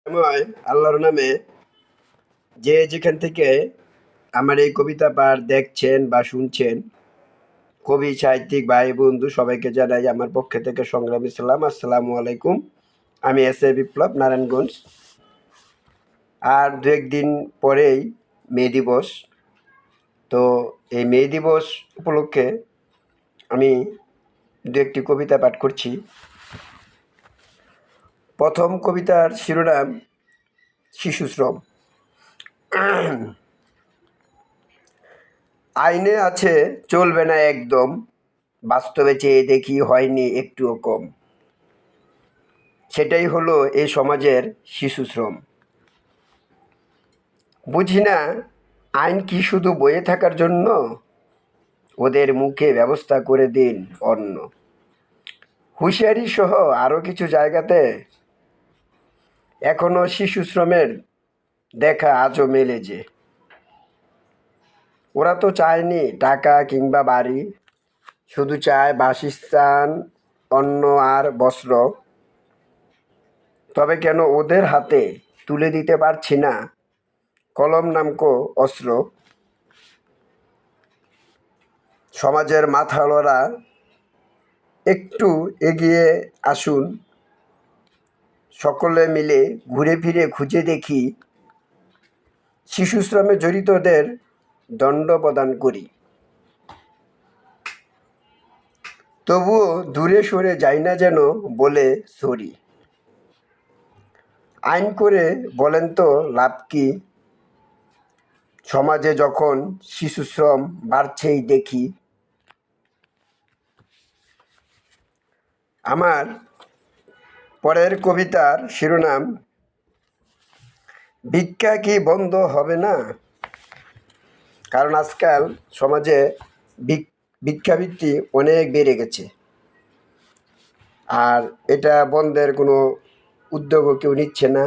সময় আল্লাহর নামে যে যেখান থেকে আমার এই কবিতা পাঠ দেখছেন বা শুনছেন, কবি সাহিত্যিক ভাই বন্ধু সবাইকে জানাই আমার পক্ষে থেকে সংগ্রামী সালাম। আসসালামু আলাইকুম। আমি এস এ বিপ্লব, নারায়ণগঞ্জ। আর দু একদিন পরেই মে দিবস। তো এই মে দিবস উপলক্ষে আমি দু একটি কবিতা পাঠ করছি। প্রথম কবিতার শিরোনাম শিশুশ্রম। আইনে আছে চলবে না একদম, বাস্তবে চেয়ে দেখি হয়নি একটুও কম। সেটাই হলো এই সমাজের শিশুশ্রম। বুঝি না আইন কি শুধু বইয়ে থাকার জন্য? ওদের মুখে ব্যবস্থা করে দিন অন্য। হুঁশিয়ারি সহ আরও কিছু জায়গাতে এখনো শিশুশ্রমের দেখা আজও মেলে যে। ওরা তো চায়নি টাকা কিংবা বাড়ি, শুধু চায় বাসস্থান, অন্ন আর বস্ত্র। তবে কেন ওদের হাতে তুলে দিতে পারছি না কলম নামকো অস্ত্র? সমাজের মাথাওয়ালারা একটু এগিয়ে আসুন, সকলে মিলে ঘুরে ফিরে খুঁজে দেখি শিশুশ্রমে জড়িতদের দণ্ড প্রদান করি। তবুও দূরে সরে যাই না যেন বলে সরি। আইন করে বলেন তো লাভ কি? সমাজে যখন শিশুশ্রম বাড়ছেই দেখি। আমার পরের কবিতার শিরোনাম ভিক্ষা কি বন্ধ হবে না? কারণ আজকাল সমাজে ভিক্ষাবৃত্তি অনেক বেড়ে গেছে, আর এটা বন্ধের কোনো উদ্যোগও কেউ নিচ্ছে না,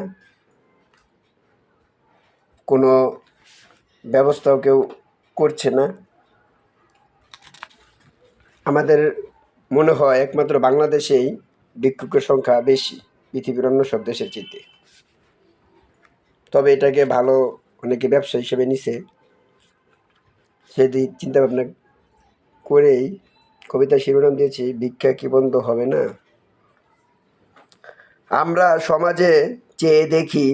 কোনো ব্যবস্থাও কেউ করছে না। আমাদের মনে হয় একমাত্র বাংলাদেশেই ভিক্ষুকের সংখ্যা বেশি পৃথিবীর অন্য সব দেশের চেয়ে। তবে এটাকে ভালো অনেকে ব্যবসা হিসেবে নিছে। সেদিক চিন্তাভাবনা করেই কবিতা শিরোনাম দিয়েছি ভিক্ষা কি বন্ধ হবে না। আমরা সমাজে চেয়ে দেখি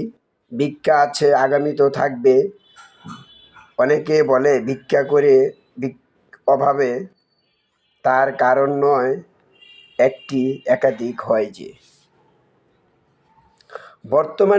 ভিক্ষা আছে, আগামীতেও থাকবে। অনেকে বলে ভিক্ষা করে অভাবে, তার কারণ নয় একটি একাধিক হয় যে। বর্তমানে